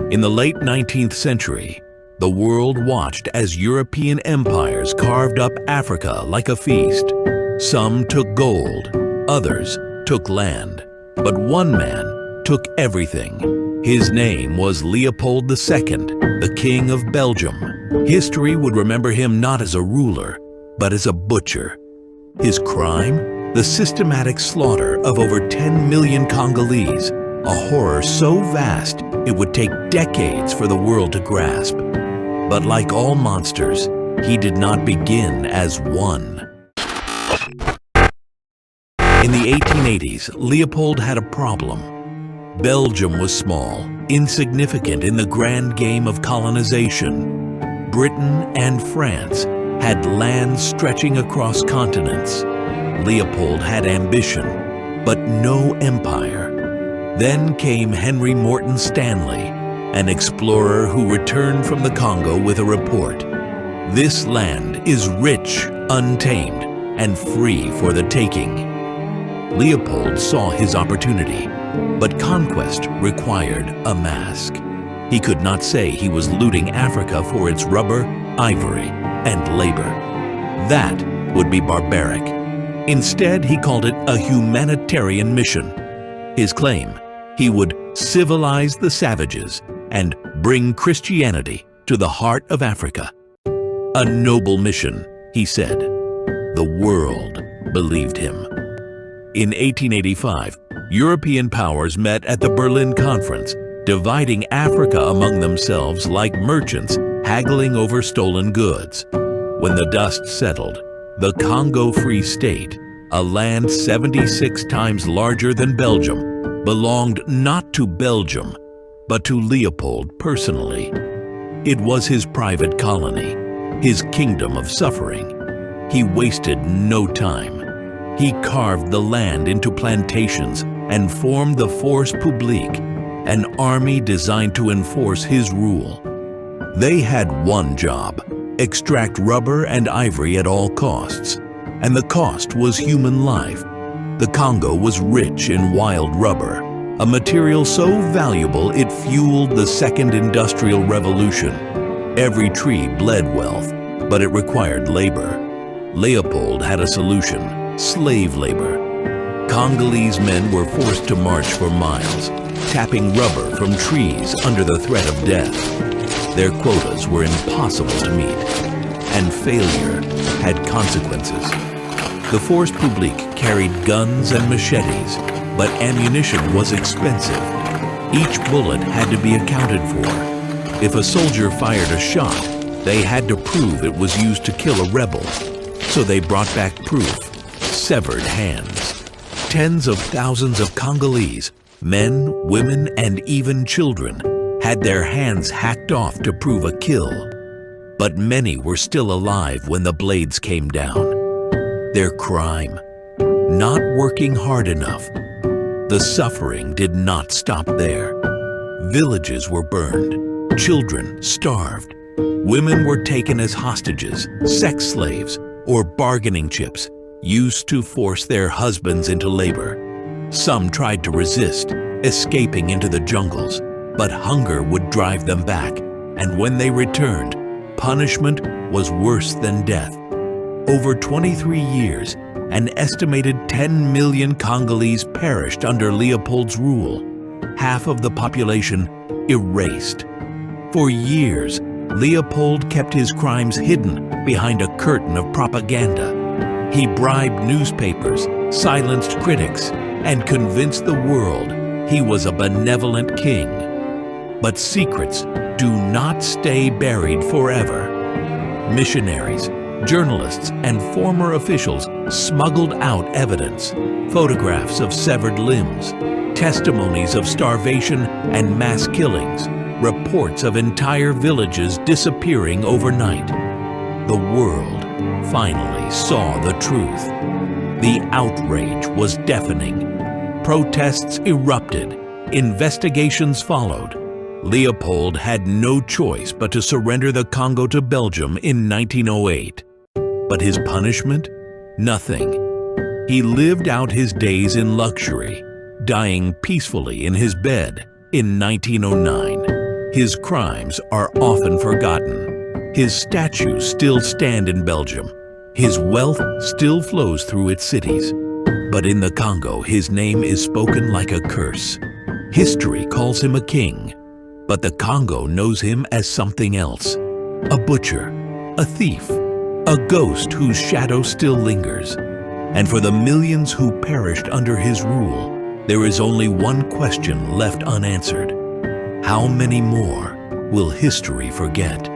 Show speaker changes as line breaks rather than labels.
In the late 19th century, the world watched as European empires carved up Africa like a feast. Some took gold, others took land, but one man took everything. His name was Leopold II, the King of Belgium. History would remember him not as a ruler, but as a butcher. His crime? The systematic slaughter of over 10 million Congolese, a horror so vast it would take decades for the world to grasp. But like all monsters, he did not begin as one. In the 1880s, Leopold had a problem. Belgium was small, insignificant in the grand game of colonization. Britain and France had lands stretching across continents. Leopold had ambition, but no empire. Then came Henry Morton Stanley, an explorer who returned from the Congo with a report. This land is rich, untamed, and free for the taking. Leopold saw his opportunity, but conquest required a mask. He could not say he was looting Africa for its rubber, ivory, and labor. That would be barbaric. Instead, he called it a humanitarian mission. His claim: he would civilize the savages and bring Christianity to the heart of Africa. A noble mission, he said. The world believed him. In 1885, European powers met at the Berlin Conference, dividing Africa among themselves like merchants haggling over stolen goods. When the dust settled, the Congo Free State, a land 76 times larger than Belgium, belonged not to Belgium, but to Leopold personally. It was his private colony, his kingdom of suffering. He wasted no time. He carved the land into plantations and formed the Force Publique, an army designed to enforce his rule. They had one job: extract rubber and ivory at all costs. And the cost was human life. The Congo was rich in wild rubber, a material so valuable it fueled the Second Industrial Revolution. Every tree bled wealth, but it required labor. Leopold had a solution: slave labor. Congolese men were forced to march for miles, tapping rubber from trees under the threat of death. Their quotas were impossible to meet, and failure had consequences. The Force Publique carried guns and machetes, but ammunition was expensive. Each bullet had to be accounted for. If a soldier fired a shot, they had to prove it was used to kill a rebel. So they brought back proof: severed hands. Tens of thousands of Congolese, men, women, and even children, had their hands hacked off to prove a kill. But many were still alive when the blades came down. Their crime: not working hard enough. The suffering did not stop there. Villages were burned, children starved, women were taken as hostages, sex slaves, or bargaining chips, used to force their husbands into labor. Some tried to resist, escaping into the jungles, but hunger would drive them back, and when they returned, punishment was worse than death. Over 23 years, an estimated 10 million Congolese perished under Leopold's rule, half of the population erased. For years, Leopold kept his crimes hidden behind a curtain of propaganda. He bribed newspapers, silenced critics, and convinced the world he was a benevolent king. But secrets do not stay buried forever. Missionaries, journalists, and former officials smuggled out evidence: photographs of severed limbs, testimonies of starvation and mass killings, reports of entire villages disappearing overnight. The world finally saw the truth. The outrage was deafening. Protests erupted. Investigations followed. Leopold had no choice but to surrender the Congo to Belgium in 1908. But his punishment? Nothing. He lived out his days in luxury, dying peacefully in his bed in 1909. His crimes are often forgotten. His statues still stand in Belgium. His wealth still flows through its cities. But in the Congo, his name is spoken like a curse. History calls him a king, but the Congo knows him as something else. A butcher, a thief, a ghost whose shadow still lingers. And for the millions who perished under his rule, there is only one question left unanswered. How many more will history forget?